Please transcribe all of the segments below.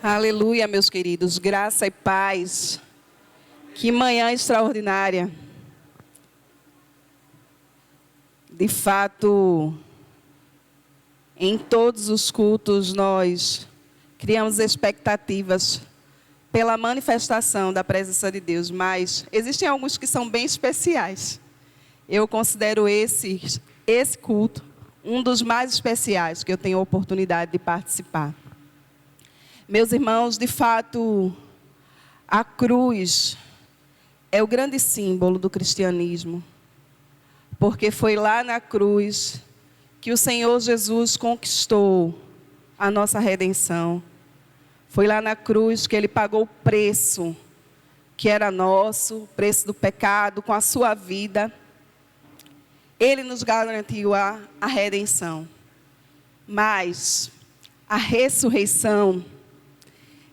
Aleluia, meus queridos, graça e paz. Que manhã extraordinária. De fato, em todos os cultos nós criamos expectativas pela manifestação da presença de Deus, mas existem alguns que são bem especiais. Eu considero esse culto um dos mais especiais que eu tenho a oportunidade de participar. Meus irmãos, de fato, a cruz é o grande símbolo do cristianismo, porque foi lá na cruz que o Senhor Jesus conquistou a nossa redenção. Foi lá na cruz que Ele pagou o preço que era nosso, o preço do pecado, com a sua vida. Ele nos garantiu a redenção. Mas a ressurreição,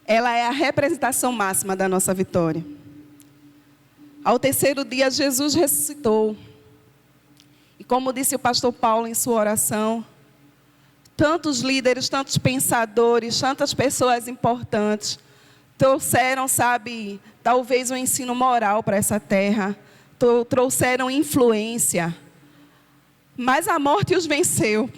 ela é a representação máxima da nossa vitória. Ao terceiro dia, Jesus ressuscitou. E como disse o pastor Paulo em sua oração, tantos líderes, tantos pensadores, tantas pessoas importantes trouxeram, talvez um ensino moral para essa terra, trouxeram influência, mas a morte os venceu.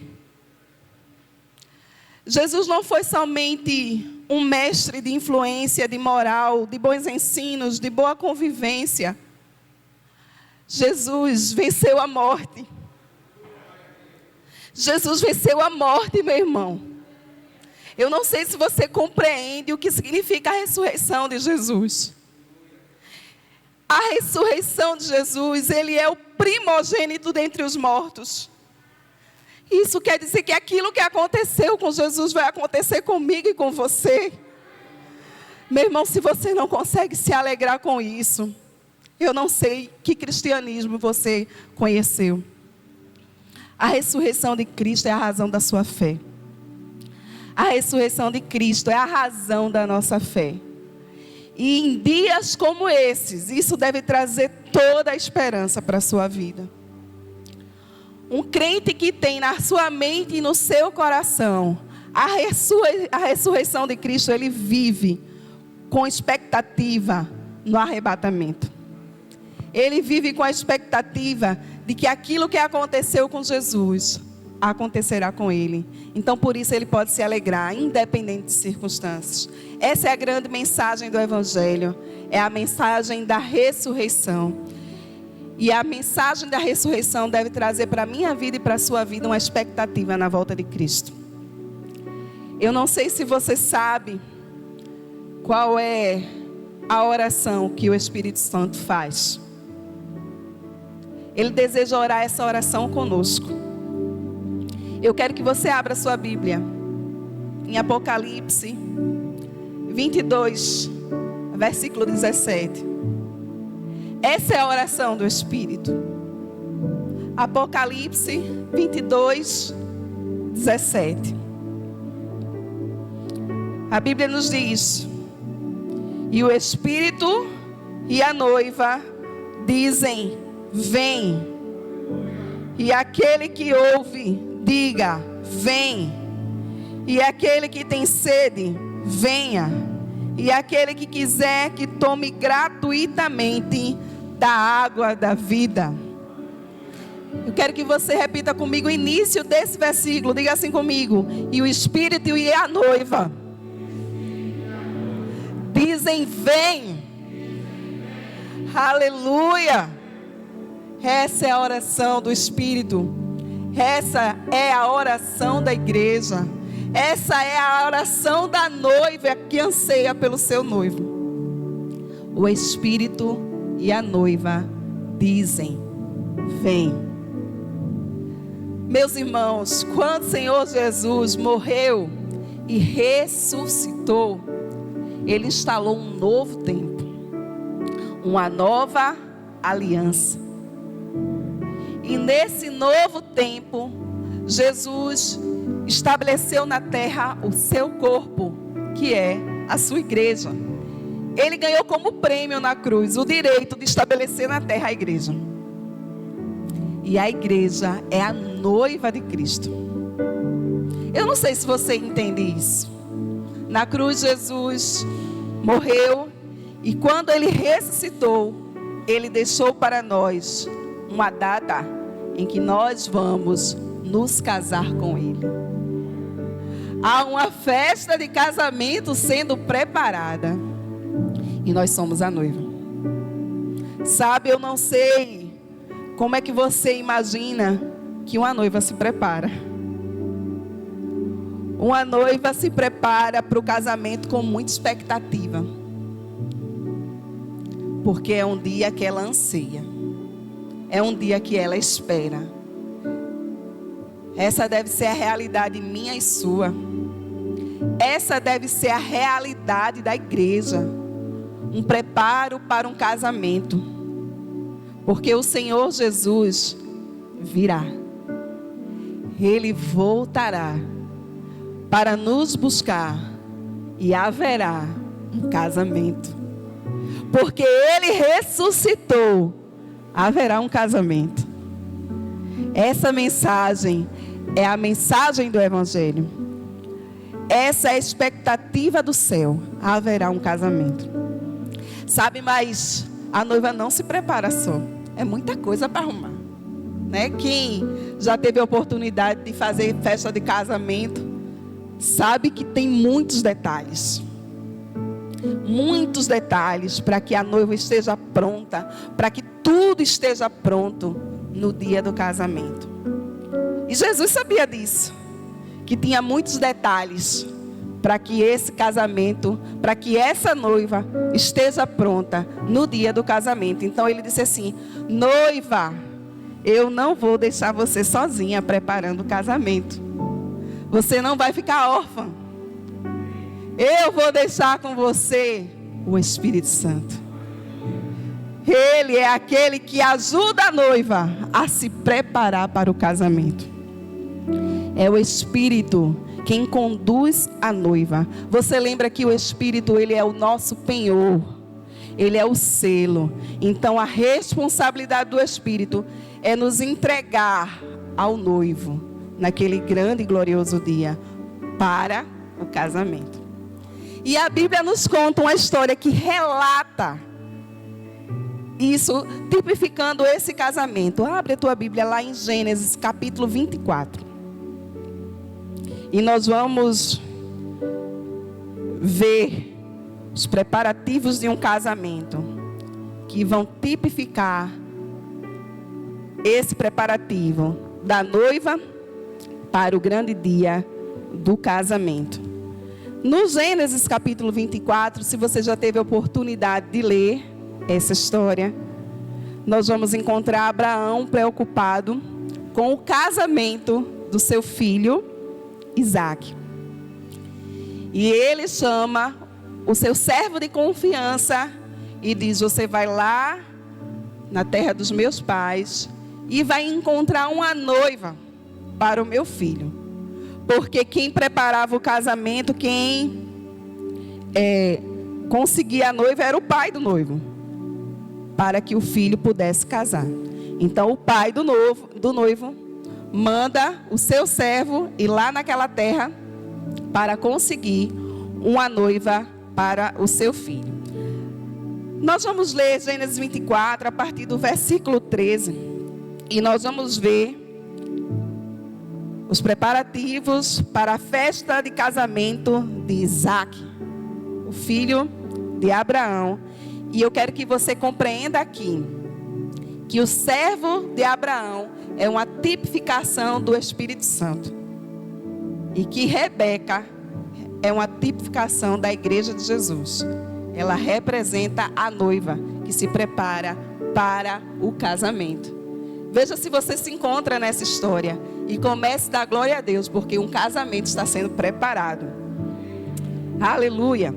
Jesus não foi somente um mestre de influência, de moral, de bons ensinos, de boa convivência. Jesus venceu a morte. Jesus venceu a morte, meu irmão. Eu não sei se você compreende o que significa a ressurreição de Jesus. A ressurreição de Jesus, Ele é o primogênito dentre os mortos. Isso quer dizer que aquilo que aconteceu com Jesus vai acontecer comigo e com você. Meu irmão, se você não consegue se alegrar com isso, eu não sei que cristianismo você conheceu. A ressurreição de Cristo é a razão da sua fé. A ressurreição de Cristo é a razão da nossa fé. E em dias como esses, isso deve trazer toda a esperança para a sua vida. Um crente que tem na sua mente e no seu coração a ressurreição de Cristo, ele vive com expectativa no arrebatamento. Ele vive com a expectativa de que aquilo que aconteceu com Jesus acontecerá com ele. Então, por isso, ele pode se alegrar, independente de circunstâncias. Essa é a grande mensagem do Evangelho. É a mensagem da ressurreição. E a mensagem da ressurreição deve trazer para a minha vida e para a sua vida uma expectativa na volta de Cristo. Eu não sei se você sabe qual é a oração que o Espírito Santo faz. Ele deseja orar essa oração conosco. Eu quero que você abra sua Bíblia em Apocalipse 22, versículo 17. Essa é a oração do Espírito. Apocalipse 22, 17. A Bíblia nos diz: e o Espírito e a noiva dizem: vem. E aquele que ouve, diga: vem. E aquele que tem sede, venha. E aquele que quiser, que tome gratuitamente da água da vida. Eu quero que você repita comigo o início desse versículo. Diga assim comigo: e o Espírito e a noiva dizem: vem. Aleluia. Essa é a oração do Espírito. Essa é a oração da igreja. Essa é a oração da noiva que anseia pelo seu noivo. O Espírito e a noiva dizem: vem. Meus irmãos, quando o Senhor Jesus morreu e ressuscitou, Ele instalou um novo tempo, uma nova aliança. E nesse novo tempo, Jesus estabeleceu na terra o seu corpo, que é a sua igreja. Ele ganhou como prêmio na cruz o direito de estabelecer na terra a igreja. E a igreja é a noiva de Cristo. Eu não sei se você entende isso. Na cruz, Jesus morreu. E quando ele ressuscitou, ele deixou para nós uma data em que nós vamos nos casar com ele. Há uma festa de casamento sendo preparada. E nós somos a noiva. Sabe, eu não sei como é que você imagina que uma noiva se prepara. Uma noiva se prepara para o casamento com muita expectativa. Porque é um dia que ela anseia. É um dia que ela espera. Essa deve ser a realidade minha e sua. Essa deve ser a realidade da igreja. Um preparo para um casamento. Porque o Senhor Jesus virá. Ele voltará para nos buscar e haverá um casamento. Porque Ele ressuscitou, haverá um casamento. Essa mensagem é a mensagem do Evangelho. Essa é a expectativa do céu, haverá um casamento. Sabe, mas a noiva não se prepara só. É muita coisa para arrumar, né? Quem já teve a oportunidade de fazer festa de casamento sabe que tem muitos detalhes. Muitos detalhes para que a noiva esteja pronta, para que tudo esteja pronto no dia do casamento. E Jesus sabia disso, que tinha muitos detalhes para que esse casamento, para que essa noiva esteja pronta no dia do casamento. Então ele disse assim: noiva, eu não vou deixar você sozinha preparando o casamento. Você não vai ficar órfã. Eu vou deixar com você o Espírito Santo. Ele é aquele que ajuda a noiva a se preparar para o casamento. É o Espírito quem conduz a noiva. Você lembra que o Espírito, ele é o nosso penhor. Ele é o selo. Então a responsabilidade do Espírito é nos entregar ao noivo naquele grande e glorioso dia para o casamento. E a Bíblia nos conta uma história que relata isso, tipificando esse casamento. Abre a tua Bíblia lá em Gênesis capítulo 24. E nós vamos ver os preparativos de um casamento que vão tipificar esse preparativo da noiva para o grande dia do casamento. No Gênesis capítulo 24, se você já teve a oportunidade de ler essa história, nós vamos encontrar Abraão preocupado com o casamento do seu filho Isaac. E ele chama o seu servo de confiança e diz: você vai lá na terra dos meus pais e vai encontrar uma noiva para o meu filho. Porque quem preparava o casamento, quem conseguia a noiva era o pai do noivo, para que o filho pudesse casar. Então o pai do noivo manda o seu servo ir lá naquela terra para conseguir uma noiva para o seu filho. Nós vamos ler Gênesis 24 a partir do versículo 13 e nós vamos ver os preparativos para a festa de casamento de Isaac, o filho de Abraão. E eu quero que você compreenda aqui que o servo de Abraão é uma tipificação do Espírito Santo. E que Rebeca é uma tipificação da igreja de Jesus. Ela representa a noiva que se prepara para o casamento. Veja se você se encontra nessa história e comece a dar glória a Deus, porque um casamento está sendo preparado. Aleluia.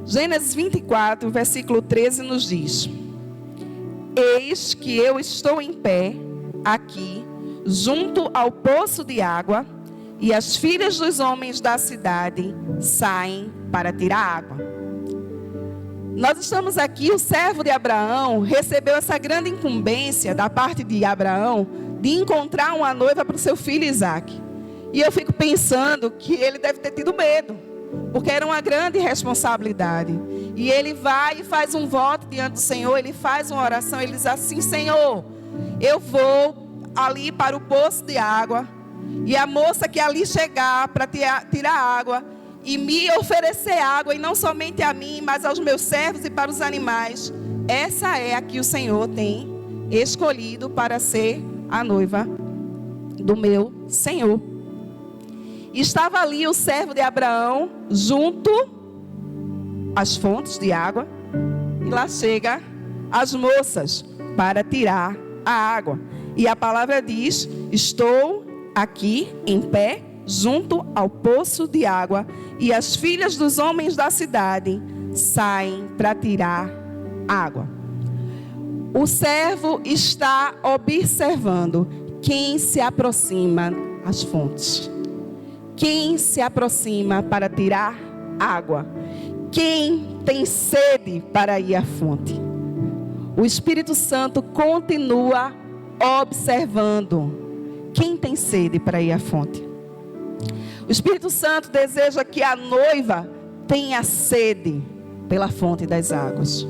Gênesis 24, versículo 13 nos diz: eis que eu estou em pé aqui, junto ao poço de água, e as filhas dos homens da cidade saem para tirar água. Nós estamos aqui, o servo de Abraão recebeu essa grande incumbência da parte de Abraão de encontrar uma noiva para o seu filho Isaac. E eu fico pensando que ele deve ter tido medo. porque era uma grande responsabilidade. E ele vai e faz um voto diante do Senhor, ele faz uma oração, ele diz assim: Senhor, eu vou ali para o poço de água, e a moça que ali chegar para tirar água e me oferecer água, e não somente a mim, mas aos meus servos e para os animais, essa é a que o Senhor tem escolhido para ser a noiva do meu Senhor. Estava ali o servo de Abraão junto às fontes de água, e lá chega as moças para tirar a água. E a palavra diz: estou aqui em pé junto ao poço de água, e as filhas dos homens da cidade saem para tirar água. O servo está observando quem se aproxima às fontes, quem se aproxima para tirar água, quem tem sede para ir à fonte. O Espírito Santo continua observando quem tem sede para ir à fonte. O Espírito Santo deseja que a noiva tenha sede pela fonte das águas.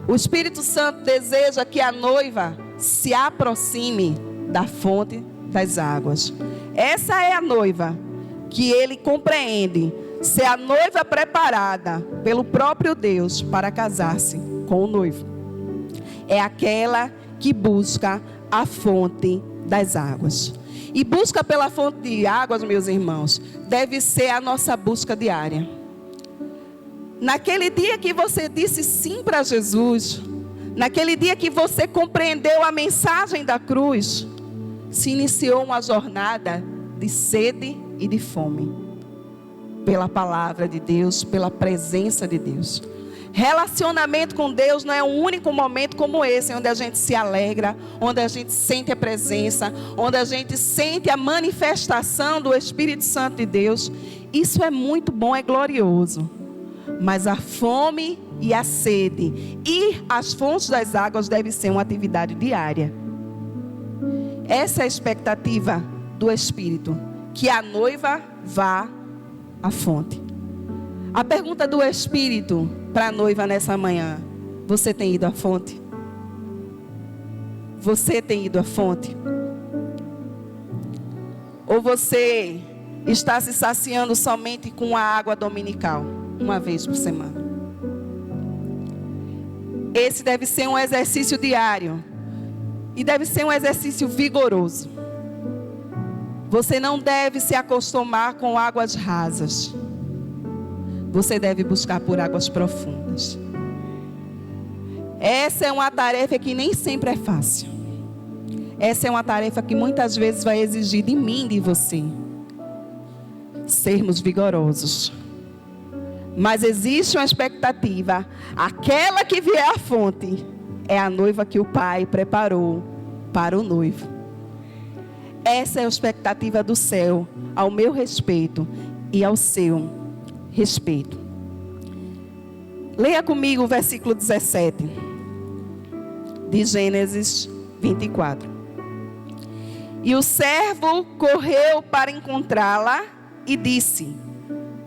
O Espírito Santo deseja que a noiva se aproxime da fonte das águas. Essa é a noiva que ele compreende ser a noiva preparada pelo próprio Deus para casar-se com o noivo. É aquela que busca a fonte das águas. E busca pela fonte de águas, meus irmãos, deve ser a nossa busca diária. Naquele dia que você disse sim para Jesus, naquele dia que você compreendeu a mensagem da cruz, se iniciou uma jornada de sede e de fome, pela palavra de Deus, pela presença de Deus. Relacionamento com Deus não é um único momento como esse, onde a gente se alegra, onde a gente sente a presença, onde a gente sente a manifestação do Espírito Santo de Deus. Isso é muito bom, é glorioso. Mas a fome e a sede, ir às fontes das águas, deve ser uma atividade diária. Essa é a expectativa do Espírito, que a noiva vá à fonte. A pergunta do Espírito para a noiva nessa manhã: você tem ido à fonte? Você tem ido à fonte? Ou você está se saciando somente com a água dominical, uma vez por semana? Esse deve ser um exercício diário. E deve ser um exercício vigoroso. Você não deve se acostumar com águas rasas. Você deve buscar por águas profundas. Essa é uma tarefa que nem sempre é fácil. Essa é uma tarefa que muitas vezes vai exigir de mim e de você sermos vigorosos. Mas existe uma expectativa. Aquela que vier à fonte é a noiva que o Pai preparou para o noivo. Essa é a expectativa do céu ao meu respeito e ao seu respeito. Leia comigo o versículo 17 de Gênesis 24. E o servo correu para encontrá-la e disse: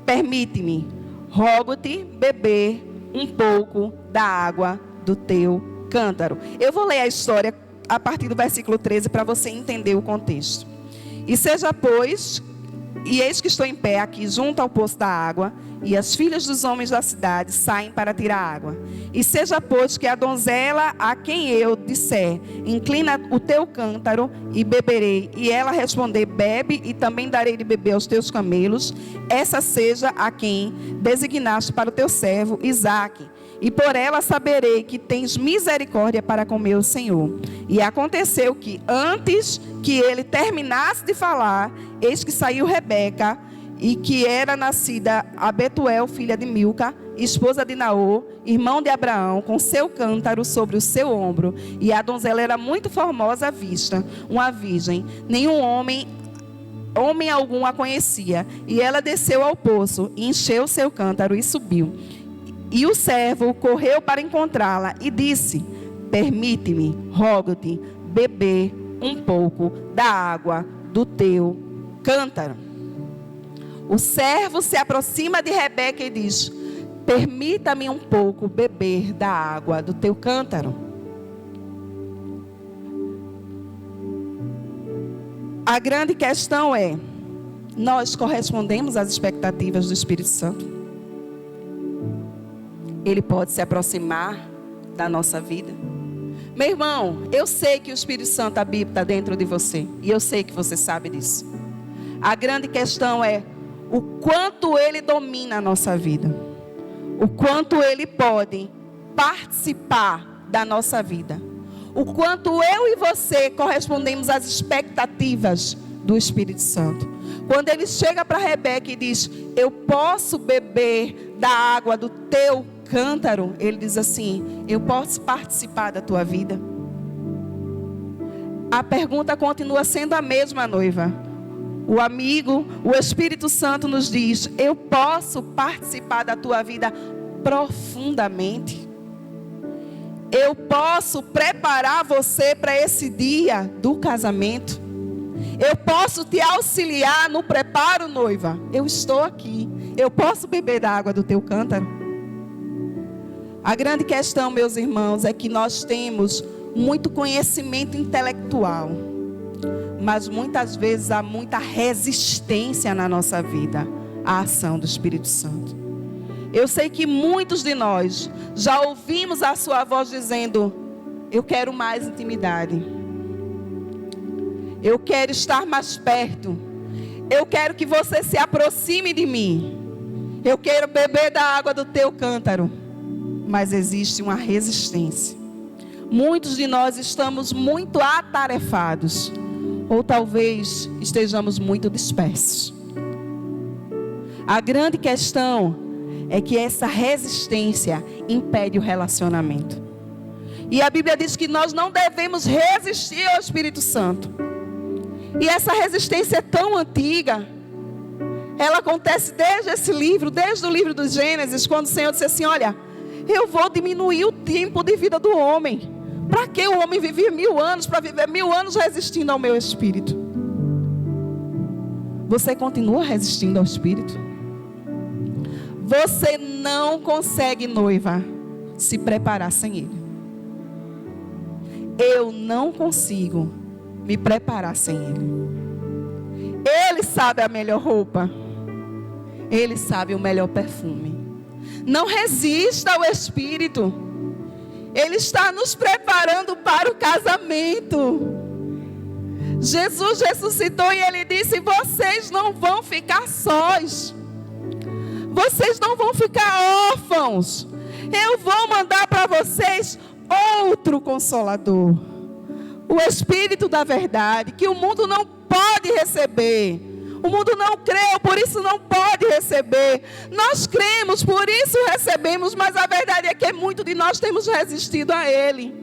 permite-me, rogo-te beber um pouco da água do teu cântaro. Eu vou ler a história a partir do versículo 13 para você entender o contexto. E seja, pois, e eis que estou em pé aqui junto ao poço da água, e as filhas dos homens da cidade saem para tirar água. E seja, pois, que a donzela a quem eu disser: inclina o teu cântaro e beberei, e ela responder: bebe, e também darei de beber aos teus camelos, essa seja a quem designaste para o teu servo Isaque. E por ela saberei que tens misericórdia para com meu Senhor. E aconteceu que, antes que ele terminasse de falar, eis que saiu Rebeca, e que era nascida a Betuel, filha de Milca, esposa de Naor, irmão de Abraão, com seu cântaro sobre o seu ombro. E a donzela era muito formosa à vista, uma virgem, nenhum homem algum a conhecia. E ela desceu ao poço, e encheu o seu cântaro e subiu. E o servo correu para encontrá-la e disse: permite-me, rogo-te, beber um pouco da água do teu cântaro. O servo se aproxima de Rebeca e diz: permita-me um pouco beber da água do teu cântaro. A grande questão é: nós correspondemos às expectativas do Espírito Santo? Ele pode se aproximar da nossa vida? Meu irmão, eu sei que o Espírito Santo habita dentro de você. E eu sei que você sabe disso. A grande questão é o quanto ele domina a nossa vida. O quanto ele pode participar da nossa vida. O quanto eu e você correspondemos às expectativas do Espírito Santo. Quando ele chega para Rebeca e diz: eu posso beber da água do teu cântaro, ele diz assim: eu posso participar da tua vida? A pergunta continua sendo a mesma, noiva. O amigo, o Espírito Santo nos diz: eu posso participar da tua vida profundamente. Eu posso preparar você para esse dia do casamento. Eu posso te auxiliar no preparo, noiva. Eu estou aqui. Eu posso beber da água do teu cântaro? A grande questão, meus irmãos, é que nós temos muito conhecimento intelectual, mas muitas vezes há muita resistência na nossa vida à ação do Espírito Santo. Eu sei que muitos de nós já ouvimos a sua voz dizendo: eu quero mais intimidade, eu quero estar mais perto, eu quero que você se aproxime de mim, eu quero beber da água do teu cântaro. Mas existe uma resistência. Muitos de nós estamos muito atarefados, ou talvez estejamos muito dispersos. A grande questão é que essa resistência impede o relacionamento. E a Bíblia diz que nós não devemos resistir ao Espírito Santo. E essa resistência é tão antiga. Ela acontece desde o livro do Gênesis, quando o Senhor disse assim: olha, eu vou diminuir o tempo de vida do homem. Para que o homem vivia 1000 anos? Para viver 1000 anos resistindo ao meu Espírito. Você continua resistindo ao Espírito? Você não consegue, noiva, se preparar sem Ele. Eu não consigo me preparar sem Ele. Ele sabe a melhor roupa. Ele sabe o melhor perfume. Não resista ao Espírito. Ele está nos preparando para o casamento. Jesus ressuscitou e Ele disse: vocês não vão ficar sós. Vocês não vão ficar órfãos. Eu vou mandar para vocês outro Consolador. O Espírito da verdade, que o mundo não pode receber. O mundo não creu, por isso não pode receber. Nós cremos, por isso recebemos. Mas a verdade é que muito de nós temos resistido a Ele.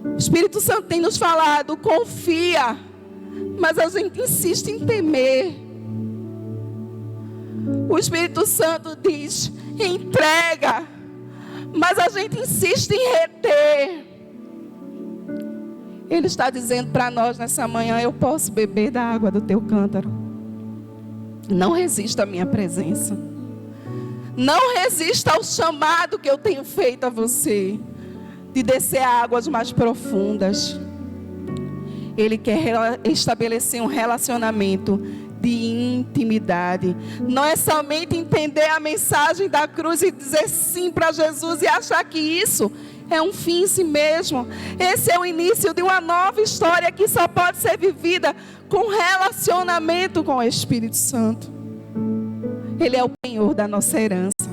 O Espírito Santo tem nos falado: confia. Mas a gente insiste em temer. O Espírito Santo diz: entrega. Mas a gente insiste em reter. Ele está dizendo para nós nessa manhã: eu posso beber da água do teu cântaro. Não resista à minha presença. Não resista ao chamado que eu tenho feito a você, de descer a águas mais profundas. Ele quer estabelecer um relacionamento de intimidade. Não é somente entender a mensagem da cruz e dizer sim para Jesus e achar que isso é um fim em si mesmo. Esse é o início de uma nova história que só pode ser vivida com relacionamento com o Espírito Santo. Ele é o penhor da nossa herança.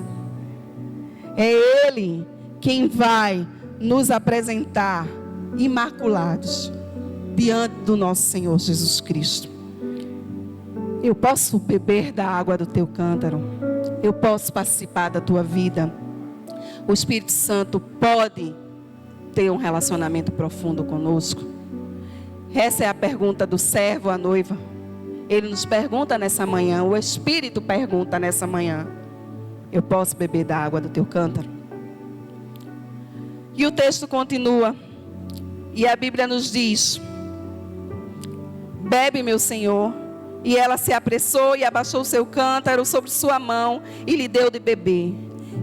É Ele quem vai nos apresentar imaculados diante do nosso Senhor Jesus Cristo. Eu posso beber da água do teu cântaro. Eu posso participar da tua vida. O Espírito Santo pode ter um relacionamento profundo conosco. Essa é a pergunta do servo à noiva. Ele nos pergunta nessa manhã. O Espírito pergunta nessa manhã: eu posso beber da água do teu cântaro? E o texto continua. E a Bíblia nos diz: bebe, meu Senhor, E ela se apressou e abaixou seu cântaro sobre sua mão e lhe deu de beber.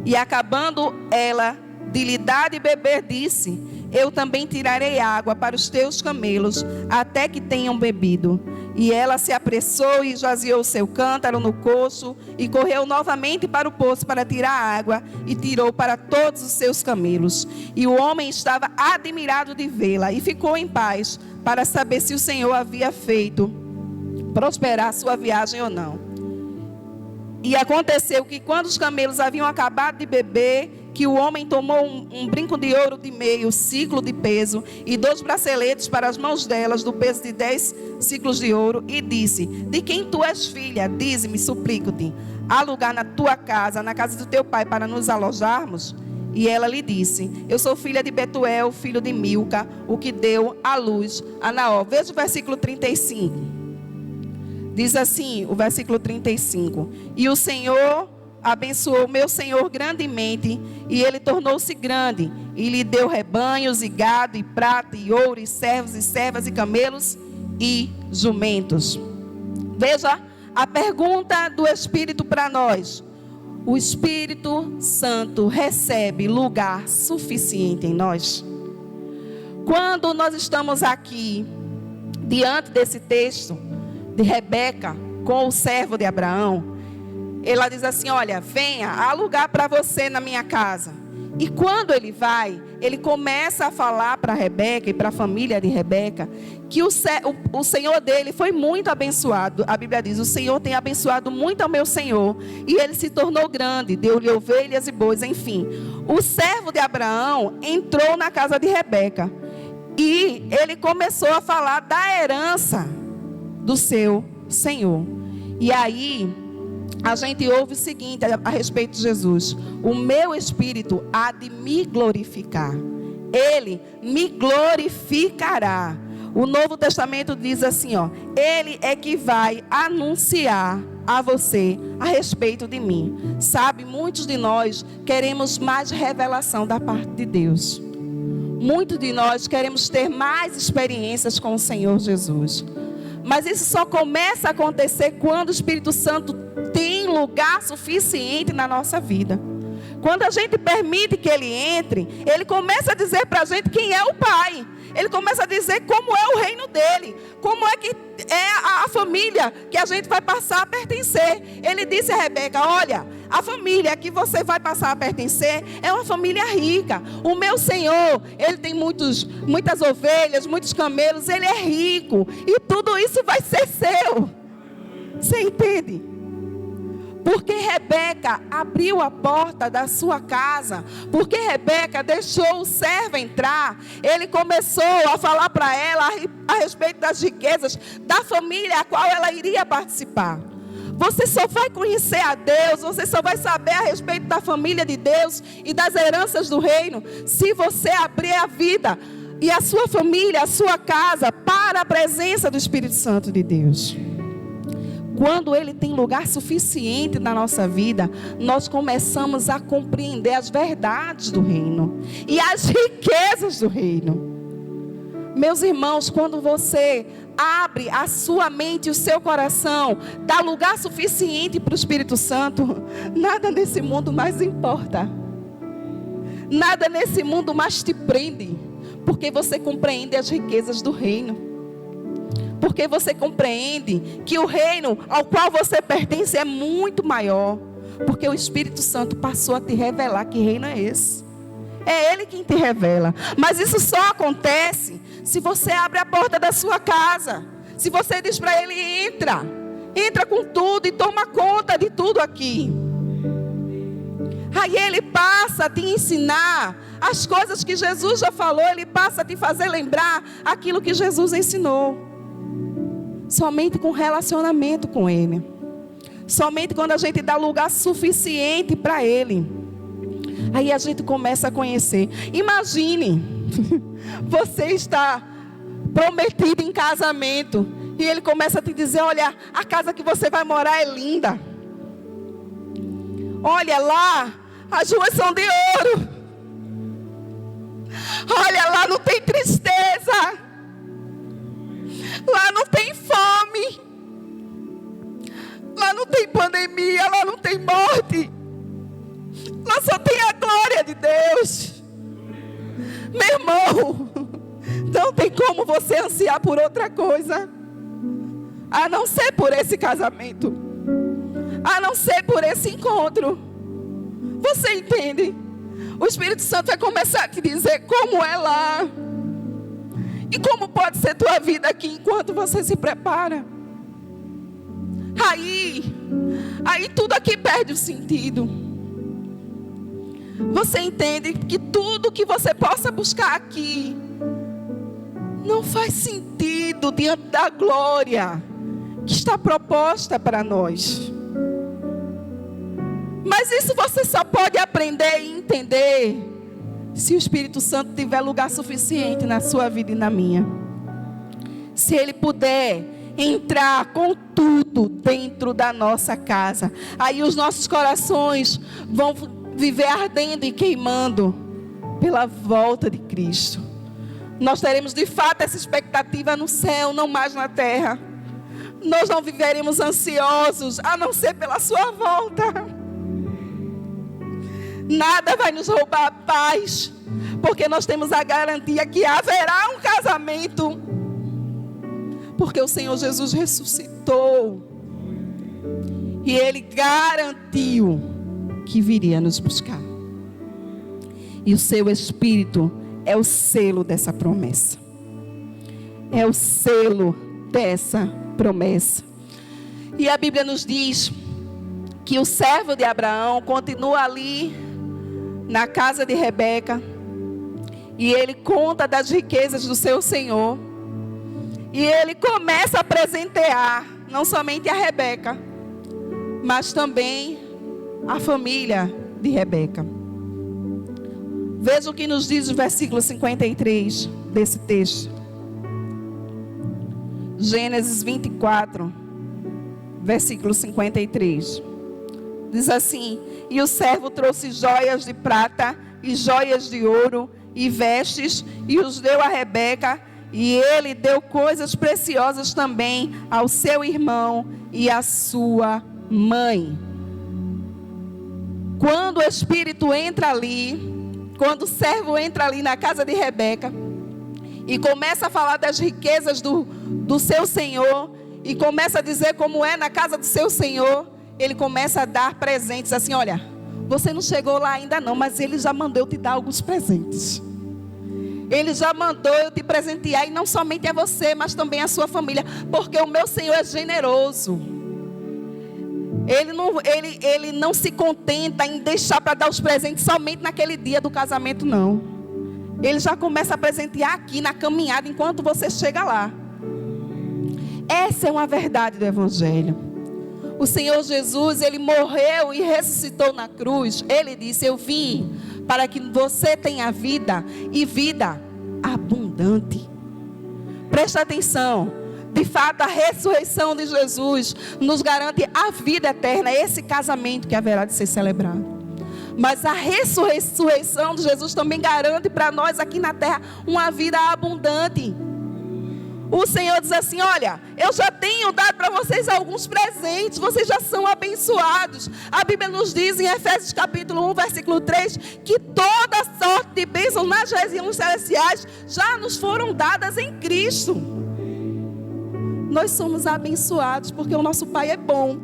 E acabando ela de lhe dar de beber, disse: eu também tirarei água para os teus camelos, até que tenham bebido. E ela se apressou e esvaziou seu cântaro no coxo, e correu novamente para o poço para tirar água, e tirou para todos os seus camelos. E o homem estava admirado de vê-la, e ficou em paz, para saber se o Senhor havia feito prosperar sua viagem ou não. E aconteceu que quando os camelos haviam acabado de beber, que o homem tomou um brinco de ouro de meio ciclo de peso e 2 braceletes para as mãos delas do peso de 10 ciclos de ouro, e disse: de quem tu és filha? Dize-me, suplico-te, há lugar na tua casa, na casa do teu pai, para nos alojarmos? E ela lhe disse: eu sou filha de Betuel, filho de Milca, o que deu à luz a Naó. Veja o versículo 35. Diz assim, o versículo 35: e o Senhor abençoou meu senhor grandemente, e ele tornou-se grande, e lhe deu rebanhos, e gado, e prata, e ouro, e servos, e servas, e camelos, e jumentos. Veja a pergunta do Espírito para nós. O Espírito Santo recebe lugar suficiente em nós? Quando nós estamos aqui, diante desse texto de Rebeca com o servo de Abraão, ela diz assim: olha, venha, há lugar para você na minha casa. E quando ele vai, ele começa a falar para Rebeca e para a família de Rebeca que o Senhor dele foi muito abençoado. A Bíblia diz: o Senhor tem abençoado muito ao meu Senhor, e ele se tornou grande, deu-lhe ovelhas e bois, enfim. O servo de Abraão entrou na casa de Rebeca e ele começou a falar da herança do seu Senhor. E aí a gente ouve o seguinte a respeito de Jesus: o meu espírito há de me glorificar, ele me glorificará. O Novo Testamento diz assim, ó: ele é que vai anunciar a você a respeito de mim. Sabe, muitos de nós queremos mais revelação da parte de Deus. Muitos de nós queremos ter mais experiências com o Senhor Jesus. Mas isso só começa a acontecer quando o Espírito Santo tem lugar suficiente na nossa vida. Quando a gente permite que ele entre, ele começa a dizer para a gente quem é o Pai. Ele começa a dizer como é o reino dele, como é que é a família que a gente vai passar a pertencer. Ele disse a Rebeca: olha, a família que você vai passar a pertencer é uma família rica. O meu Senhor, ele tem muitas ovelhas, muitos camelos, ele é rico. E tudo isso vai ser seu. Você entende? Porque Rebeca abriu a porta da sua casa, porque Rebeca deixou o servo entrar, ele começou a falar para ela a respeito das riquezas da família a qual ela iria participar. Você só vai conhecer a Deus, você só vai saber a respeito da família de Deus e das heranças do reino, se você abrir a vida e a sua família, a sua casa, para a presença do Espírito Santo de Deus. Quando ele tem lugar suficiente na nossa vida, nós começamos a compreender as verdades do reino e as riquezas do reino. Meus irmãos, quando você abre a sua mente e o seu coração, dá lugar suficiente para o Espírito Santo, nada nesse mundo mais importa. Nada nesse mundo mais te prende, porque você compreende as riquezas do reino. Porque você compreende que o reino ao qual você pertence é muito maior. Porque o Espírito Santo passou a te revelar que reino é esse. É Ele quem te revela. Mas isso só acontece se você abre a porta da sua casa. Se você diz para Ele: entra. Entra com tudo e toma conta de tudo aqui. Aí Ele passa a te ensinar as coisas que Jesus já falou. Ele passa a te fazer lembrar aquilo que Jesus ensinou. Somente com relacionamento com Ele. Somente quando a gente dá lugar suficiente para Ele. Aí a gente começa a conhecer. Imagine, você está prometido em casamento e Ele começa a te dizer: olha, a casa que você vai morar é linda. Olha lá, as ruas são de ouro. Olha lá, não tem tristeza. Lá não tem fome. Lá não tem pandemia, lá não tem morte. Lá só tem a glória de Deus. Meu irmão, não tem como você ansiar por outra coisa, a não ser por esse casamento, a não ser por esse encontro. Você entende? O Espírito Santo vai começar a te dizer como é lá. E como pode ser tua vida aqui enquanto você se prepara. Aí tudo aqui perde o sentido. Você entende que tudo que você possa buscar aqui não faz sentido diante da glória que está proposta para nós. Mas isso você só pode aprender e entender se o Espírito Santo tiver lugar suficiente na sua vida e na minha. Se ele puder entrar com tudo dentro da nossa casa, aí os nossos corações vão viver ardendo e queimando pela volta de Cristo. Nós teremos de fato essa expectativa no céu, não mais na terra. Nós não viveremos ansiosos, a não ser pela sua volta. Nada vai nos roubar a paz, porque nós temos a garantia que haverá um casamento, porque o Senhor Jesus ressuscitou e Ele garantiu que viria nos buscar. E o seu Espírito é o selo dessa promessa. É o selo dessa promessa. E a Bíblia nos diz que o servo de Abraão continua ali na casa de Rebeca, e ele conta das riquezas do seu Senhor, e ele começa a presentear não somente a Rebeca, mas também a família de Rebeca. Veja o que nos diz o versículo 53 desse texto. Gênesis 24, versículo 53. Diz assim: e o servo trouxe joias de prata e joias de ouro e vestes, e os deu a Rebeca, e ele deu coisas preciosas também ao seu irmão e à sua mãe. Quando o Espírito entra ali, quando o servo entra ali na casa de Rebeca e começa a falar das riquezas do seu Senhor, e começa a dizer como é na casa do seu Senhor, ele começa a dar presentes assim: olha, você não chegou lá ainda não, mas ele já mandou eu te dar alguns presentes. Ele já mandou eu te presentear, e não somente a você, mas também a sua família, porque o meu Senhor é generoso. Ele não se contenta em deixar para dar os presentes somente naquele dia do casamento, não. Ele já começa a presentear aqui na caminhada enquanto você chega lá. Essa é uma verdade do Evangelho. O Senhor Jesus, Ele morreu e ressuscitou na cruz. Ele disse: eu vim para que você tenha vida, e vida abundante. Presta atenção. De fato, a ressurreição de Jesus nos garante a vida eterna, esse casamento que haverá de ser celebrado. Mas a ressurreição de Jesus também garante para nós aqui na terra uma vida abundante. O Senhor diz assim: olha, eu já tenho dado para vocês alguns presentes, vocês já são abençoados. A Bíblia nos diz em Efésios capítulo 1, versículo 3, que toda sorte de bênçãos nas regiões celestiais já nos foram dadas em Cristo. Nós somos abençoados porque o nosso Pai é bom.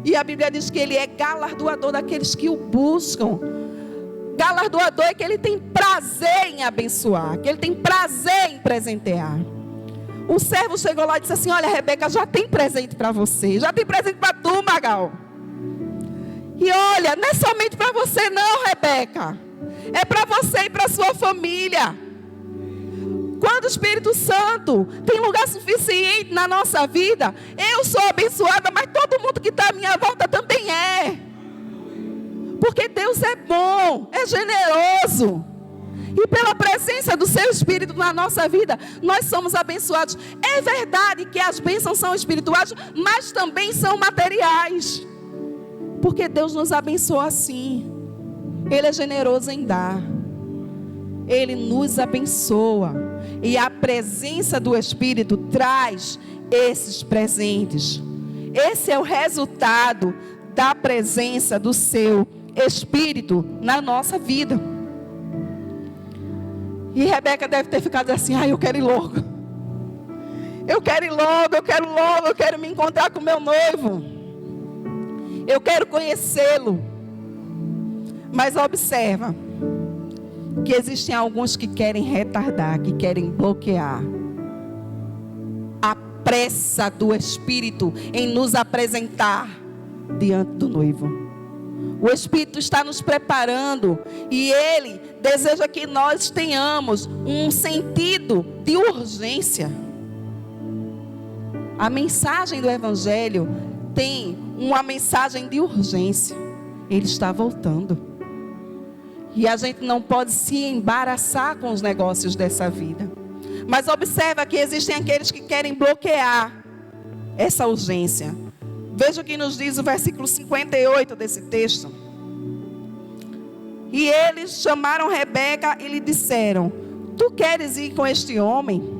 E a Bíblia diz que Ele é galardoador daqueles que o buscam. Galardoador é que Ele tem prazer em abençoar, que Ele tem prazer em presentear. O servo chegou lá e disse assim: olha, Rebeca, já tem presente para você, já tem presente para tu, Magal. E olha, não é somente para você não, Rebeca, é para você e para sua família. Quando o Espírito Santo tem lugar suficiente na nossa vida, eu sou abençoada, mas todo mundo que está à minha volta também é. Porque Deus é bom, é generoso. E pela presença do seu Espírito na nossa vida, nós somos abençoados. É verdade que as bênçãos são espirituais, mas também são materiais. Porque Deus nos abençoa assim. Ele é generoso em dar. Ele nos abençoa. E a presença do Espírito traz esses presentes. Esse é o resultado da presença do seu Espírito na nossa vida. E Rebeca deve ter ficado assim: eu quero ir logo. Eu quero ir logo, eu quero logo, eu quero me encontrar com meu noivo. Eu quero conhecê-lo. Mas observa que existem alguns que querem retardar, que querem bloquear a pressa do Espírito em nos apresentar diante do noivo. O Espírito está nos preparando e Ele deseja que nós tenhamos um sentido de urgência. A mensagem do Evangelho tem uma mensagem de urgência. Ele está voltando. E a gente não pode se embaraçar com os negócios dessa vida. Mas observa que existem aqueles que querem bloquear essa urgência. Veja o que nos diz o versículo 58 desse texto. E eles chamaram Rebeca e lhe disseram: tu queres ir com este homem?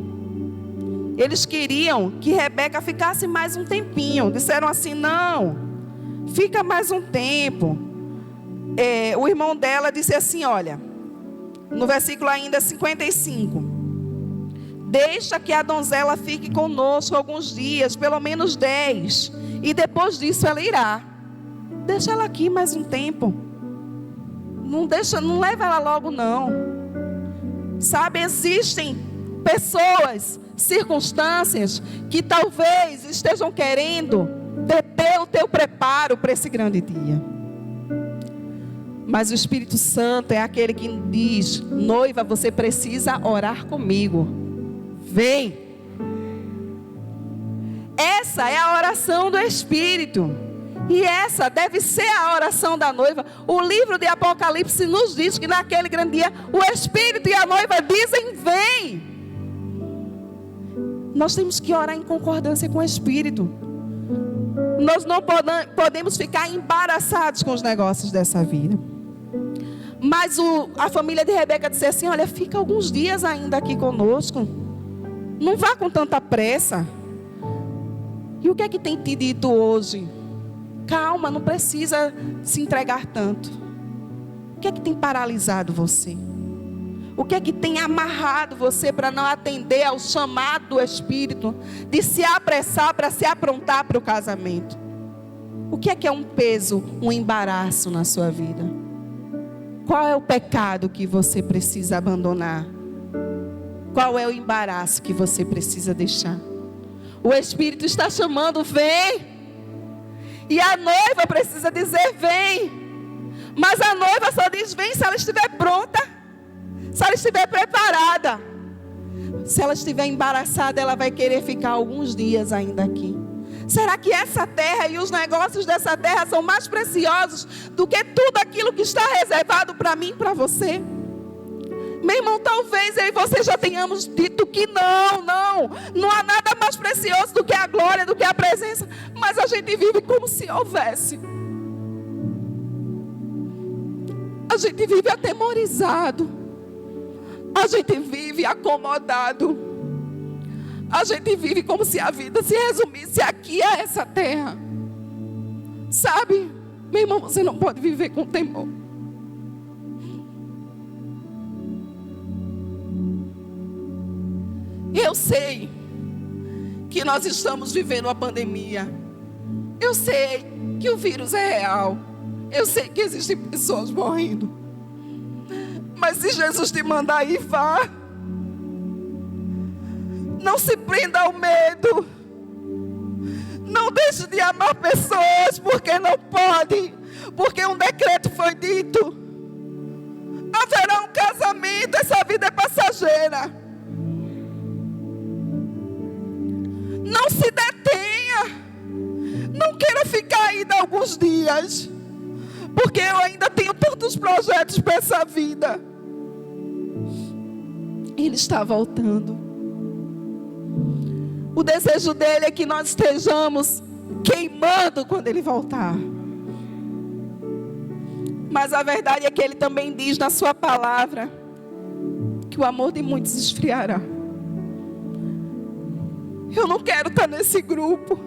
Eles queriam que Rebeca ficasse mais um tempinho. Disseram assim: não, fica mais um tempo. O irmão dela disse assim, olha, no versículo ainda 55. Deixa que a donzela fique conosco alguns dias, pelo menos 10. E depois disso ela irá. Deixa ela aqui mais um tempo. Não leva ela logo não. Sabe, existem pessoas, circunstâncias que talvez estejam querendo deter o teu preparo para esse grande dia. Mas o Espírito Santo é aquele que diz: noiva, você precisa orar comigo. Vem. Essa é a oração do Espírito. E essa deve ser a oração da noiva. O livro de Apocalipse nos diz que naquele grande dia o Espírito e a noiva dizem: vem. Nós temos que orar em concordância com o Espírito. Nós não podemos ficar embaraçados com os negócios dessa vida. Mas a família de Rebeca disse assim: olha, fica alguns dias ainda aqui conosco. Não vá com tanta pressa. E o que é que tem te dito hoje? Calma, não precisa se entregar tanto. O que é que tem paralisado você? O que é que tem amarrado você para não atender ao chamado do Espírito de se apressar para se aprontar para o casamento? O que é um peso, um embaraço na sua vida? Qual é o pecado que você precisa abandonar? Qual é o embaraço que você precisa deixar? O Espírito está chamando: vem. E a noiva precisa dizer: vem. Mas a noiva só diz vem se ela estiver pronta, se ela estiver preparada. Se ela estiver embaraçada, ela vai querer ficar alguns dias ainda aqui. Será que essa terra e os negócios dessa terra são mais preciosos do que tudo aquilo que está reservado para mim e para você? Meu irmão, talvez eu e você já tenhamos dito que não há nada mais precioso do que a glória, do que a presença. Mas a gente vive como se houvesse. A gente vive atemorizado. A gente vive acomodado. A gente vive como se a vida se resumisse aqui a essa terra. Sabe, meu irmão, você não pode viver com temor. Eu sei que nós estamos vivendo uma pandemia. Eu sei que o vírus é real. Eu sei que existem pessoas morrendo. Mas se Jesus te mandar ir, vá. Não se prenda ao medo. Não deixe de amar pessoas porque não pode. Porque um decreto foi dito. Haverá um casamento, essa vida é passageira. Não se detenha. Não queira ficar ainda alguns dias. Porque eu ainda tenho tantos projetos para essa vida. Ele está voltando. O desejo dele é que nós estejamos queimando quando ele voltar. Mas a verdade é que ele também diz na sua palavra que o amor de muitos esfriará. Eu não quero estar nesse grupo.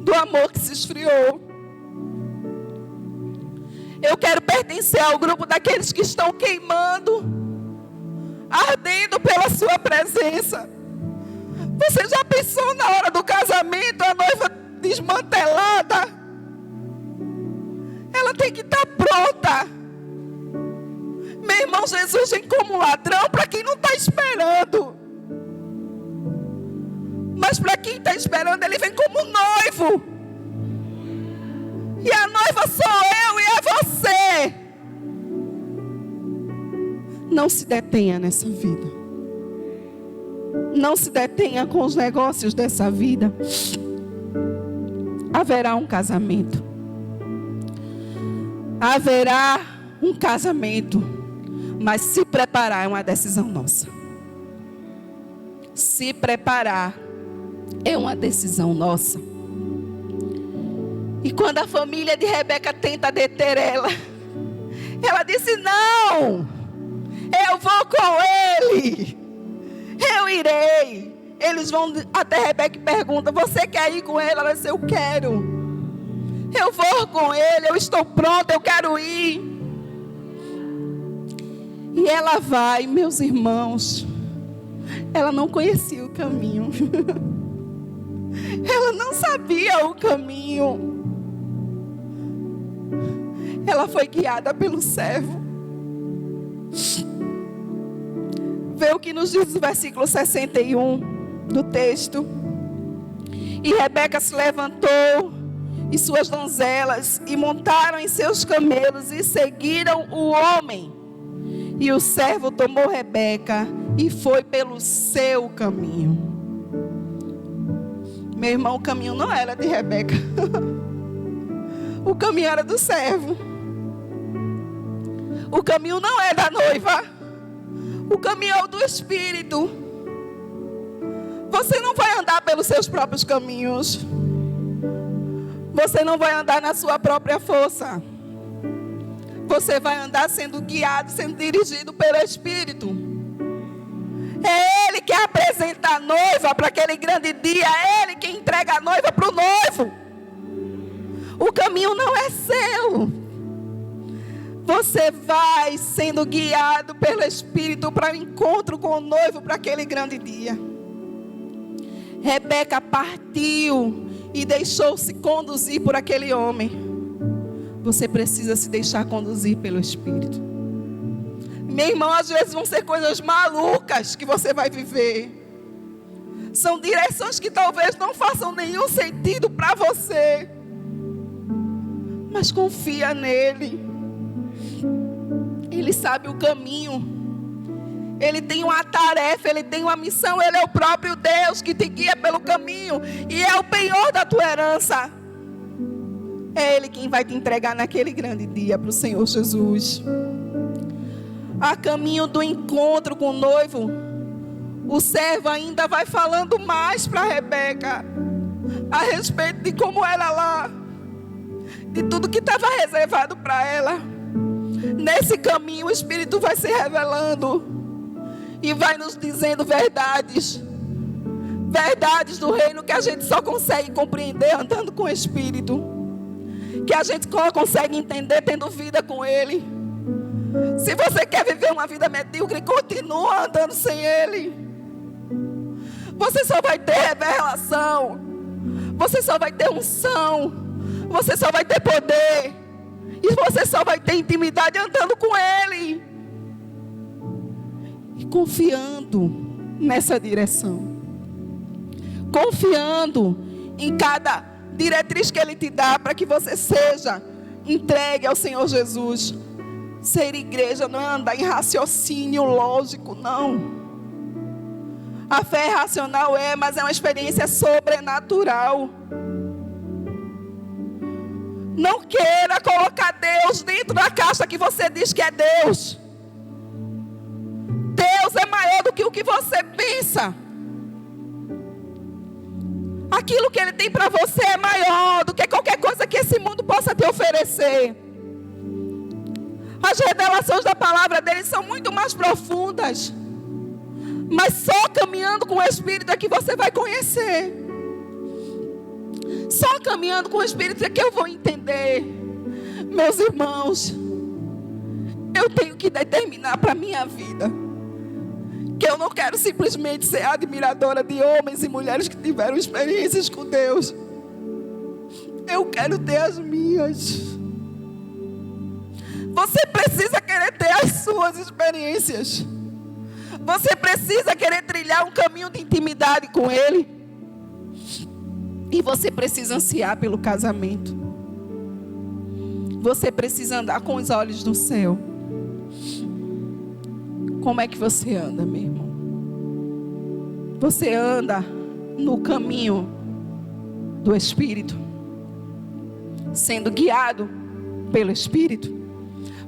do amor que se esfriou. Eu quero pertencer ao grupo daqueles que estão queimando, ardendo pela sua presença. Você já pensou na hora do casamento, a noiva desmantelada? Ela tem que estar pronta. Meu irmão, Jesus vem como um ladrão para quem não está esperando. Mas para quem está esperando, Ele vem como um noivo. E a noiva sou eu e é você. Não se detenha nessa vida. Não se detenha com os negócios dessa vida. Haverá um casamento. Haverá um casamento. Mas se preparar é uma decisão nossa. Se preparar é uma decisão nossa. E quando a família de Rebeca tenta deter ela, ela disse: não, eu vou com ele, eu irei. Eles vão até Rebeca e perguntam: você quer ir com ele? Ela disse: eu quero, eu vou com ele, eu estou pronta, eu quero ir. E ela vai, meus irmãos, ela não conhecia o caminho. Ela não sabia o caminho. Ela foi guiada pelo servo. Vê o que nos diz o versículo 61 do texto. E Rebeca se levantou e suas donzelas e montaram em seus camelos e seguiram o homem. E o servo tomou Rebeca e foi pelo seu caminho. Meu irmão, o caminho não era de Rebeca. O caminho era do servo. O caminho não é da noiva. O caminho é o do Espírito. Você não vai andar pelos seus próprios caminhos. Você não vai andar na sua própria força. Você vai andar sendo guiado, sendo dirigido pelo Espírito. É Ele que apresenta a noiva para aquele grande dia. É Ele que entrega a noiva para o noivo. O caminho não é seu. Você vai sendo guiado pelo Espírito para o encontro com o noivo para aquele grande dia. Rebeca partiu e deixou-se conduzir por aquele homem. Você precisa se deixar conduzir pelo Espírito. Meu irmão, às vezes vão ser coisas malucas que você vai viver. São direções que talvez não façam nenhum sentido para você. Mas confia nele. Ele sabe o caminho. Ele tem uma tarefa, Ele tem uma missão. Ele é o próprio Deus que te guia pelo caminho. E é o penhor da tua herança. É Ele quem vai te entregar naquele grande dia para o Senhor Jesus. A caminho do encontro com o noivo, o servo ainda vai falando mais para Rebeca a respeito de como era lá, de tudo que estava reservado para ela. Nesse caminho o Espírito vai se revelando e vai nos dizendo verdades do reino que a gente só consegue compreender andando com o Espírito, que a gente só consegue entender tendo vida com Ele. Se você quer viver uma vida medíocre, continua andando sem Ele. Você só vai ter revelação, você só vai ter unção, você só vai ter poder, e você só vai ter intimidade andando com Ele e confiando nessa direção, confiando em cada diretriz que Ele te dá para que você seja entregue ao Senhor Jesus. Ser igreja não é andar em raciocínio lógico, não. A fé racional mas é uma experiência sobrenatural. Não queira colocar Deus dentro da caixa que você diz que é Deus. Deus é maior do que o que você pensa. Aquilo que Ele tem para você é maior do que qualquer coisa que esse mundo possa te oferecer. As revelações da palavra dele são muito mais profundas. Mas só caminhando com o Espírito é que você vai conhecer. Só caminhando com o Espírito é que eu vou entender. Meus irmãos, eu tenho que determinar para a minha vida que eu não quero simplesmente ser admiradora de homens e mulheres que tiveram experiências com Deus. Eu quero ter as minhas. Você precisa querer ter as suas experiências. Você precisa querer trilhar um caminho de intimidade com Ele. E você precisa ansiar pelo casamento. Você precisa andar com os olhos no céu. Como é que você anda, meu irmão? Você anda no caminho do Espírito, sendo guiado pelo Espírito?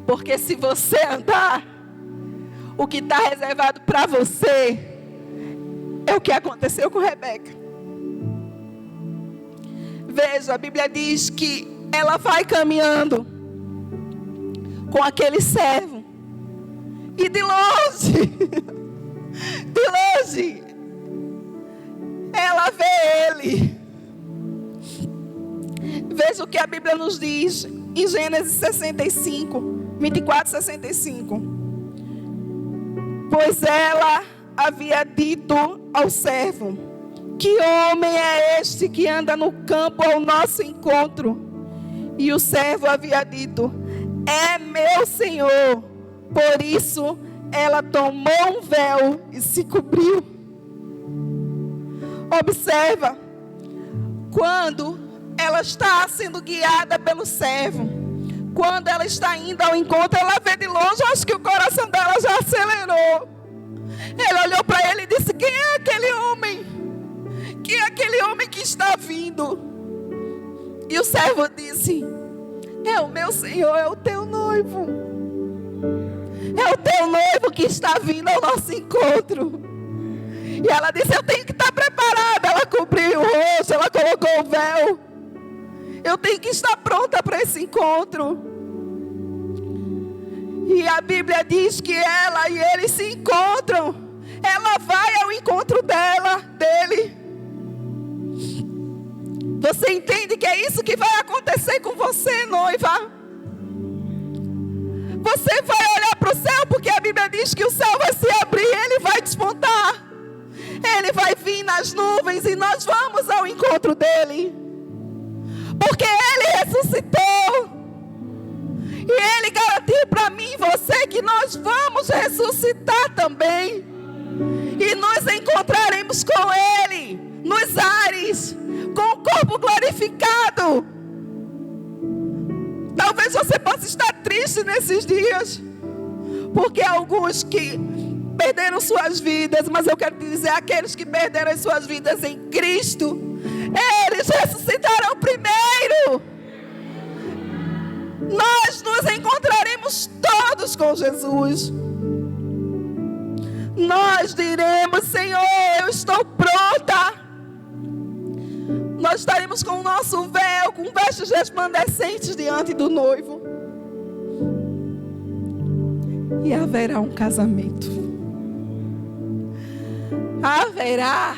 Porque se você andar, o que está reservado para você é o que aconteceu com Rebeca. Veja, a Bíblia diz que ela vai caminhando com aquele servo. E de longe, ela vê ele. Veja o que a Bíblia nos diz em Gênesis 65, 24, 65. Pois ela havia dito ao servo: que homem é este que anda no campo ao nosso encontro? E o servo havia dito: é meu senhor. Por isso, ela tomou um véu e se cobriu. Observa, quando ela está sendo guiada pelo servo, quando ela está indo ao encontro, ela vê de longe, acho que o coração dela já acelerou. Ela olhou para ele e disse: quem é aquele homem? Quem é aquele homem que está vindo? E o servo disse: é o meu senhor, é o teu noivo. É o teu noivo que está vindo ao nosso encontro. E ela disse: eu tenho que estar preparada. Ela cobriu o rosto, ela colocou o véu. Eu tenho que estar pronta para esse encontro. E a Bíblia diz que ela e ele se encontram. Ela vai ao encontro dele. Você entende que é isso que vai acontecer com você, noiva? Você vai olhar para o céu, porque a Bíblia diz que o céu vai se abrir, ele vai despontar. Ele vai vir nas nuvens e nós vamos ao encontro dele. Porque ele ressuscitou. E ele garantiu para mim e você que nós vamos ressuscitar também. E nos encontraremos com ele nos ares, com o corpo glorificado. Talvez você possa estar triste nesses dias, porque alguns que perderam suas vidas, mas eu quero dizer, aqueles que perderam as suas vidas em Cristo, eles ressuscitarão primeiro. Nós nos encontraremos todos com Jesus. Nós diremos: Senhor, eu estou pronta. Nós estaremos com o nosso véu, com vestes resplandecentes diante do noivo. E haverá um casamento. Haverá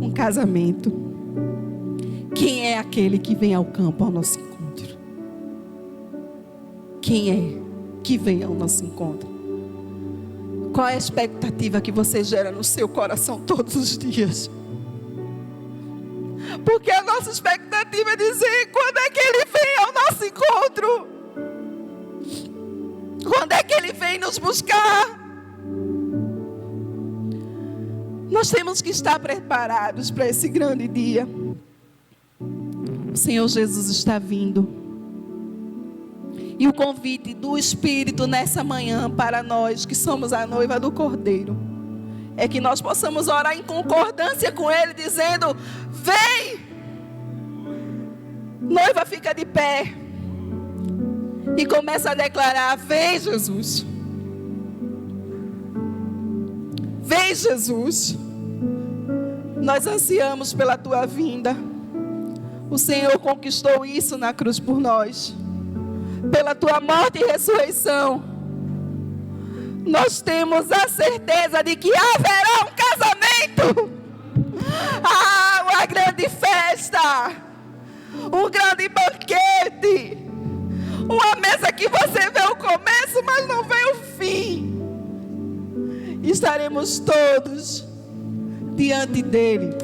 um casamento. Quem é aquele que vem ao campo ao nosso encontro? Quem é que vem ao nosso encontro? Qual é a expectativa que você gera no seu coração todos os dias? Porque a nossa expectativa é dizer: quando é que ele vem ao nosso encontro? Quando é que ele vem nos buscar? Nós temos que estar preparados para esse grande dia. O Senhor Jesus está vindo. E o convite do Espírito nessa manhã para nós que somos a noiva do Cordeiro é que nós possamos orar em concordância com Ele, dizendo: vem! Noiva, fica de pé e começa a declarar: vem, Jesus! Vem, Jesus! Nós ansiamos pela tua vinda. O Senhor conquistou isso na cruz por nós. Pela tua morte e ressurreição, nós temos a certeza de que haverá um casamento. Uma grande festa, um grande banquete, uma mesa que você vê o começo, mas não vê o fim. Estaremos todos diante dele,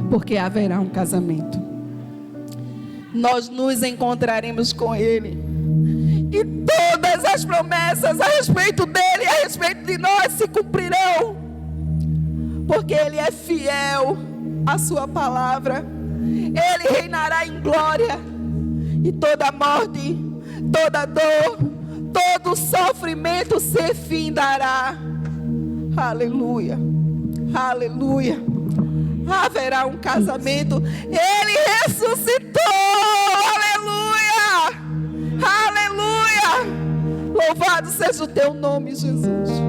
porque haverá um casamento. Nós nos encontraremos com ele, e todas as promessas a respeito dele e a respeito de nós se cumprirão, porque ele é fiel à sua palavra. Ele reinará em glória, e toda morte, toda dor, todo sofrimento se findará. Aleluia, aleluia. Haverá um casamento. Ele ressuscitou. Aleluia, aleluia. Louvado seja o teu nome, Jesus.